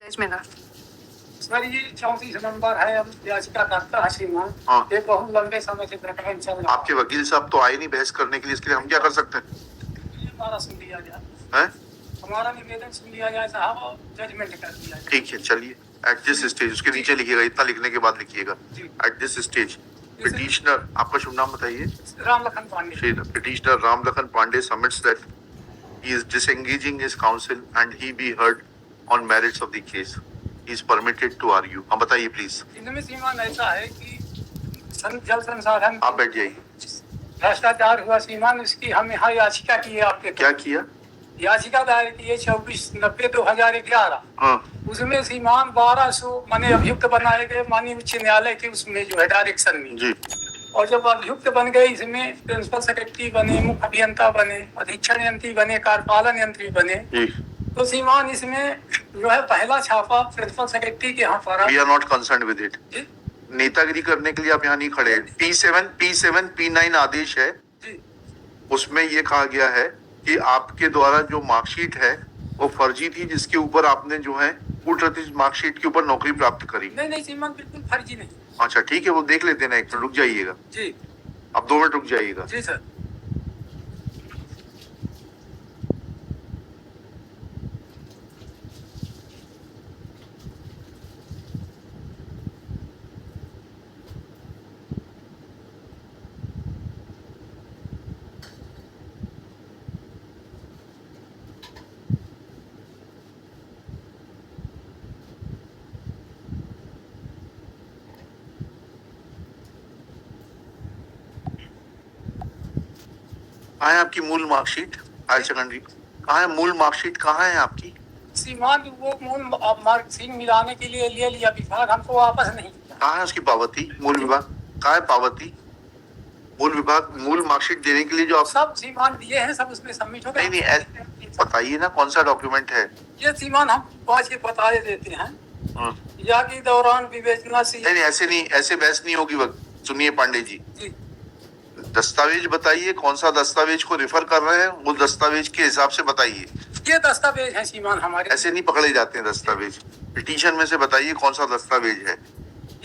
इसमें ना सर ये 34 नंबर है, अब याचिका करता है श्रीमान। हाँ। ये बहुत लंबे समय से प्रकरण चल रहा है। आपके वकील साहब तो आए नहीं बहस करने के लिए, इसके लिए हम क्या कर सकते हैं? ये हमारा सुन लिया जाए, हैं? हमारा निवेदन सुन लिया जाए साहब, और जजमेंट कर दिया जाए। ठीक है, चलिए। एट दिस स्टेज, उसके नीचे लिखिएगा, इतना लिखने के बाद लिखिएगा। जी। एट दिस स्टेज पिटिशनर, आपका शुभ नाम बताइए। Ram Lakhan Pandey. Petitioner Ramlakhan Pandey submits that he is disengaging his counsel and he be heard on merits of the case. He is permitted to argue. हाँ बताइए प्लीज। इनमें श्रीमान ऐसा है कि जल संसाधन आप बैठ जाइए। भ्रष्टाचार हुआ श्रीमान, उसकी हम यहाँ याचिका की है आपके। क्या किया? याचिका दायर की है 24/90/2011। हाँ। उसमें श्रीमान 1200 माने अभियुक्त बनाए गए माननीय उच्च न्यायालय के उसमें जो है डायरेक्शन में जी। और जब अभियुक्त बन गए, इसमें प्रिंसिपल सेक्रेटरी बने, मुख्य अभियंता बने, अधीक्षण यंत्री बने, कार्यपालन यंत्री बने जी। तो श्रीमान इसमें जो है पहला छापा प्रिंसिपल सेक्रेटरी के यहाँ पड़ा। We are not concerned with it. जी नेतागिरी करने के लिए आप यहाँ नहीं खड़े हैं। P7 P9 आदेश है, जी उसमें ये कहा गया है कि आपके द्वारा जो मार्कशीट है वो फर्जी थी, जिसके ऊपर आपने जो है कूटनीतिक मार्कशीट के ऊपर नौकरी प्राप्त करी। नहीं श्रीमान, बिल्कुल फर्जी नहीं। अच्छा ठीक है, वो देख लेते हैं ना, 1 मिनट रुक जाइएगा। जी अब 2 मिनट रुक जाइएगा। जी सर। कहाँ है आपकी मूल मार्कशीट? हायर सेकेंडरी कहाँ है? मूल मार्कशीट कहाँ है आपकी? श्रीमान वो मूल मार्कशीट मिलाने के लिए ले लिया विभाग, हमको वापस नहीं किया। कहाँ है उसकी पावती? मूल विभाग कहाँ है? पावती मूल विभाग मूल मार्कशीट देने के लिए जो आप सब श्रीमान दिए हैं, सब उसमें सबमिट हो गए। नहीं बताइए ना कौन सा डॉक्यूमेंट है? ये श्रीमान हम पाँच के बता देते हैं। हाँ। या के दौरान विवेचना से नहीं ऐसे नहीं, ऐसे बहस नहीं होगी। वक्त सुनिए पांडे जी, जी दस्तावेज बताइए, कौन सा दस्तावेज को रेफर कर रहे हैं, वो दस्तावेज के हिसाब से बताइए। ये दस्तावेज है श्रीमान हमारे। ऐसे नहीं पकड़े जाते हैं दस्तावेज। पिटीशन में से बताइए कौन सा दस्तावेज है।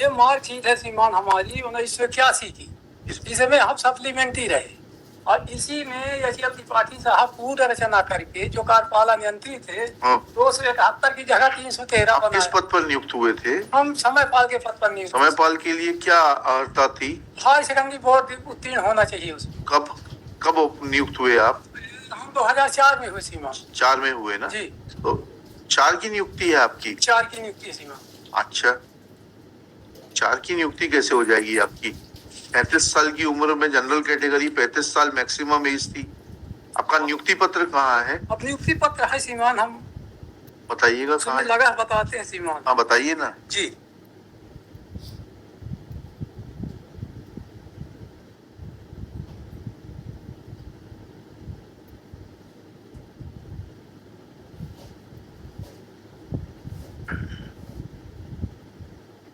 ये मार्कशीट है श्रीमान हमारी 1981 की, इसमें हम सप्लीमेंट्री रहे और इसी में यशवंत त्रिपाठी साहब पूर्ण रचना करके जो कार्यपालन यंत्री थे 271 की जगह 313 आप किस पद पर नियुक्त हुए थे? हम समयपाल के पद पर नियुक्त। समयपाल के लिए क्या अर्हता थी? हाई सेकेंडरी बोर्ड उत्तीर्ण होना चाहिए उसमें। कब नियुक्त हुए आप? हम 2004 में हुए श्रीमान। 4 में हुए ना जी। तो 4 की नियुक्ति है आपकी? 4 की नियुक्ति श्रीमान। अच्छा, 4 की नियुक्ति कैसे हो जाएगी आपकी? 35 साल की उम्र में जनरल कैटेगरी, 35 साल मैक्सिमम एज थी। आपका नियुक्ति पत्र कहाँ है? अब नियुक्ति पत्र है श्रीमान, हम बताइएगा कहाँ है? लगा बताते हैं श्रीमान। हाँ बताइए ना। जी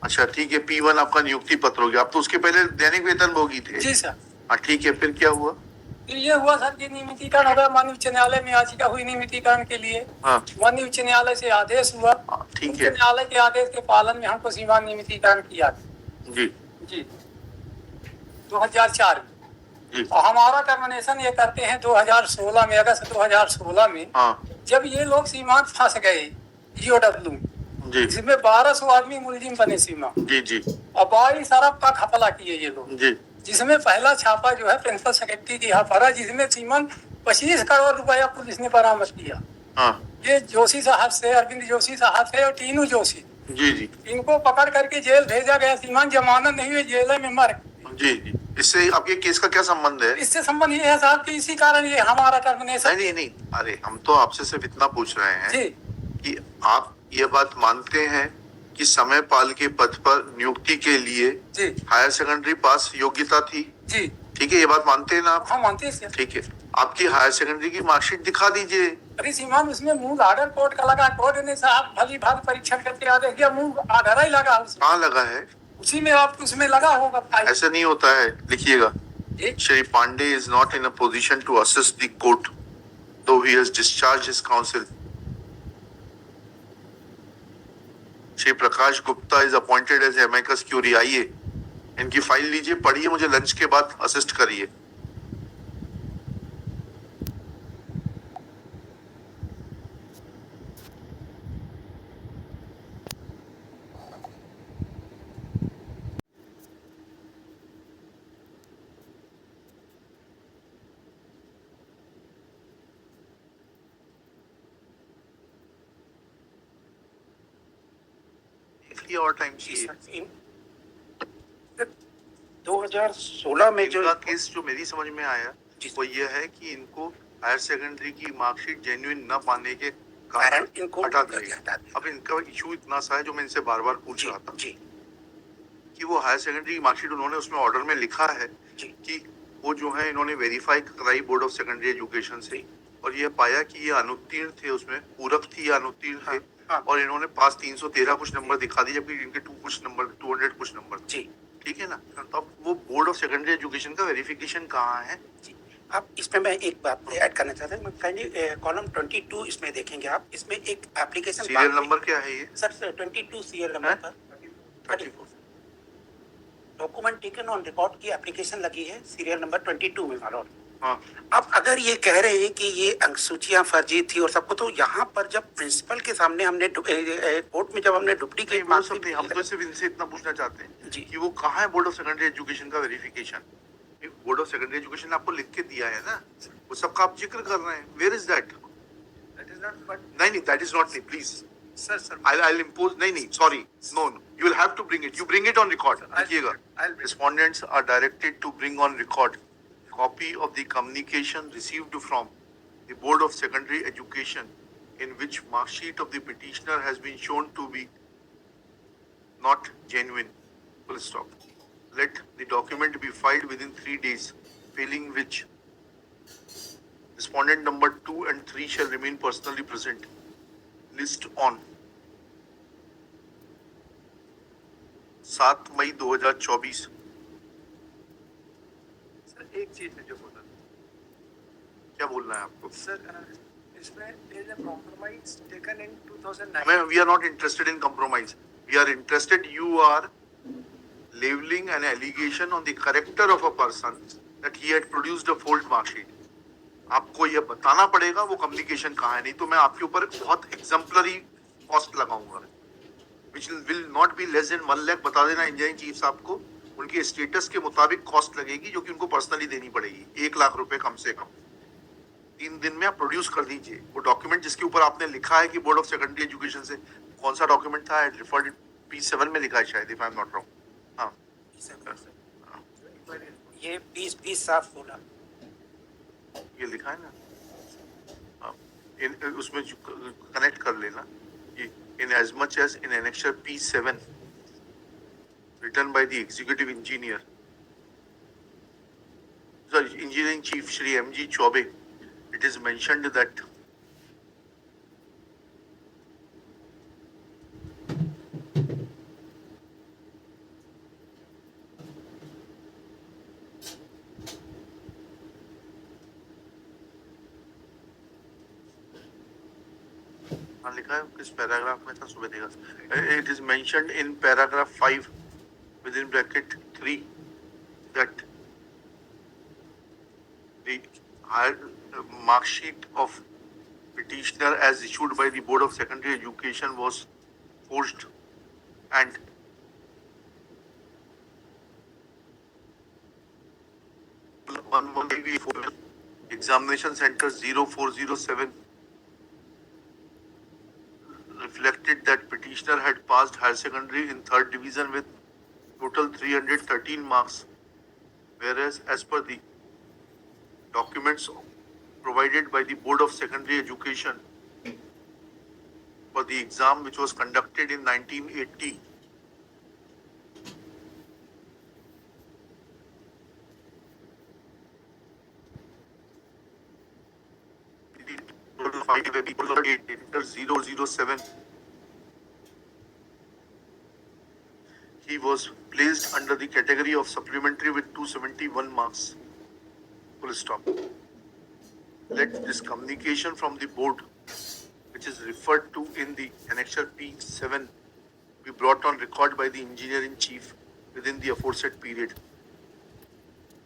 अच्छा ठीक है, P1 आपका नियुक्ति पत्र हो गया। आप तो उसके पहले दैनिक वेतन भोगी थे। जी सर। हाँ ठीक है, फिर क्या हुआ? फिर ये हुआ सर कि नियमितीकरण हो गया, माननीय उच्च न्यायालय में याचिका हुई नियमितीकरण के लिए। हाँ माननीय उच्च न्यायालय से आदेश हुआ। ठीक उच्च है न्यायालय के आदेश के पालन में हमको सीमा नियमितीकरण किया जी जी 2004 में। जी और हमारा टर्मिनेशन ये करते हैं 2016 में, अगस्त 2016 में। हाँ जब ये लोग सीमांत फंस गए EOW में, जी जिसमें 1200 आदमी मुलजिम बने सीमा जी जी और 22 अरब का घपला किए ये लोग, जी जिसमें पहला छापा जो है प्रिंसिपल सेक्रेटरी के यहाँ पड़ा, जिसमें सीमन 25 करोड़ रुपया पुलिस ने बरामद किया। हाँ ये जोशी साहब से, अरविंद जोशी साहब से और टीनू जोशी, जी जी इनको पकड़ करके जेल भेजा गया। सीमान जमानत नहीं हुई, जेल में मर। जी जी इससे आपके केस का क्या संबंध है? इससे संबंध ये है साहब कि इसी कारण ये हमारा टर्मिनेशन। नहीं, अरे हम तो आपसे सिर्फ इतना पूछ रहे हैं जी कि आप ये बात मानते हैं कि समयपाल के पद पर नियुक्ति के लिए जी हायर सेकेंडरी पास योग्यता थी? जी ठीक है, ये बात मानते हैं ना आप? हम मानते हैं। ठीक है, आपकी हायर सेकेंडरी की मार्कशीट दिखा दीजिए। अरे सीमान उसमें मूल आर्डर कोर्ट का लगा, कोर्ट ने साहब भली भांति परीक्षण करके आदेश दिया, मूल आर्डर ही लगा उसमें। कहाँ लगा है? उसी में आप उसमें लगा होगा फाइल। ऐसा नहीं होता है, लिखिएगा। एक Shri Pandey is not in a position to assist the court though he has discharged his counsel Shri Prakash Gupta is appointed as amicus curiae. आइए, इनकी फाइल लीजिए, पढ़िए, मुझे लंच के बाद असिस्ट करिए। और टाइम चाहिए। 2016 में जो इनका केस जो मेरी समझ में आया वो ये है कि इनको हायर सेकेंडरी की मार्कशीट जेन्युइन न पाने के कारण इनको हटा दिया। अब इनका इशू इतना सा है जो मैं इनसे बार बार पूछ रहा था कि वो हायर सेकेंडरी की मार्कशीट उन्होंने उसमें ऑर्डर में लिखा है कि वो जो है इन्होंने वेरीफाई कराई बोर्ड ऑफ सेकेंडरी एजुकेशन से, और ये पाया कि ये अनुत्तीर्ण थे, उसमें पूरक थी या अनुत्तीर्ण थे। और इन्होंने पास 313 कुछ नंबर दिखा दिए, जबकि इनके 200 कुछ नंबर। ठीक है ना। तो अब वो बोर्ड ऑफ सेकेंडरी एजुकेशन का वेरिफिकेशन कहाँ है? अब इसमें मैं एक बात ऐड करना चाहता हूँ। काइंडली कॉलम 22 इसमें देखेंगे आप, इसमें एक एप्लीकेशन सीरियल नंबर क्या है ये? सर 22 सीरियल नंबर पर 34 डॉक्यूमेंट टेकन ऑन रिकॉर्ड की एप्लीकेशन लगी है, सीरियल नंबर 22 में मालूम। हाँ। अब अगर ये कह रहे हैं कि ये अंकसूचियां फर्जी थी और सबको, तो यहाँ पर जब प्रिंसिपल के सामने हमने कोर्ट में जब हमने डुप्लीकेट मार्क्सशीट, हम तो सिर्फ इनसे इतना पूछना चाहते हैं कि वो कहाँ है बोर्ड ऑफ सेकेंडरी एजुकेशन का verification? Board of secondary education आपको लिख के दिया है ना, वो सबका आप जिक्र कर रहे हैं। Where is that? That is not, but नहीं, that is not, please sir I'll impose, नहीं, sorry, no, you will have to bring it. You bring it on record. देखिएगा, respondents are directed to bring on record copy of the communication received from the Board of Secondary Education in which mark sheet of the petitioner has been shown to be not genuine. Full stop. Let the document be filed within 3 days, failing which respondent number 2 and 3 shall remain personally present. List on 7 मई 2024। Sir एक चीज में जो बोला, क्या बोलना है आपको? सर इसमें there is a compromise taken in 2009. We are not interested in compromise. We are interested, you are leveling an allegation on the character of a person that he had produced a forged mark sheet. आपको ये बताना पड़ेगा वो communication कहाँ है, नहीं तो मैं आपके ऊपर बहुत एग्जाम्पलरी कॉस्ट लगाऊंगा, which will not be less than 1 lakh. बता देना इंजीनियरिंग चीफ साहब को, उनके स्टेटस के मुताबिक कॉस्ट लगेगी जो कि उनको पर्सनली देनी पड़ेगी, 1 लाख रुपए कम से कम। 3 दिन में आप प्रोड्यूस कर दीजिए वो डॉक्यूमेंट जिसके ऊपर आपने लिखा है कि बोर्ड ऑफ सेकेंडरी एजुकेशन से। कौन सा डॉक्यूमेंट था? रिफर्ड P7 में लिखा है शायद, if I am not wrong. हाँ, ये 20 साफ बोला, ये लिखा है ना। हाँ, उसमें कनेक्ट कर लेना कि in as much as in annexure P7 written by the executive engineer, sorry, engineering chief Shri M.G. Chaube, it is mentioned that लिखा है किस पैराग्राफ में था, सुबह देखा। It is mentioned in paragraph 5 within bracket 3 that the mark sheet of petitioner as issued by the Board of Secondary Education was forged and examination center 0407 reflected that petitioner had passed higher secondary in 3rd division with total 313 marks, whereas as per the documents provided by the Board of Secondary Education for the exam which was conducted in 1980, enter 007, he was placed under the category of supplementary with 271 marks. Full stop. Let this communication from the board, which is referred to in the annexure P7, be brought on record by the engineer in chief within the aforesaid period,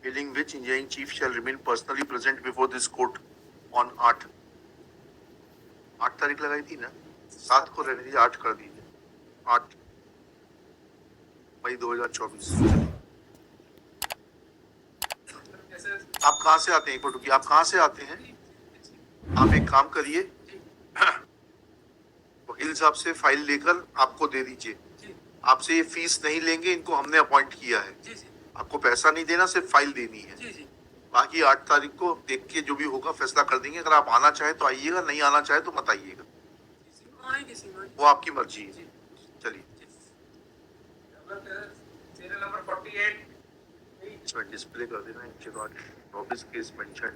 failing which engineering chief shall remain personally present before this court on 8 तारीख लगाई थी ना, 7 को रहने दीजिए, 8 कर दीजिए, 8 मई 2024। आप कहाँ से आते हैं, एक मिनट रुकिए, आप कहाँ से आते हैं? आप एक काम करिए, वकील साहब से फाइल लेकर आपको दे दीजिए, आपसे ये फीस नहीं लेंगे, इनको हमने अपॉइंट किया है, आपको पैसा नहीं देना, सिर्फ फाइल देनी है। बाकी 8 तारीख को देख के जो भी होगा फैसला कर देंगे। अगर आप आना चाहे तो आइएगा, नहीं आना चाहे तो मत आइएगा, वो आपकी मर्जी है। चलिए, इसमें डिस्प्ले कर देना, केस मेंशन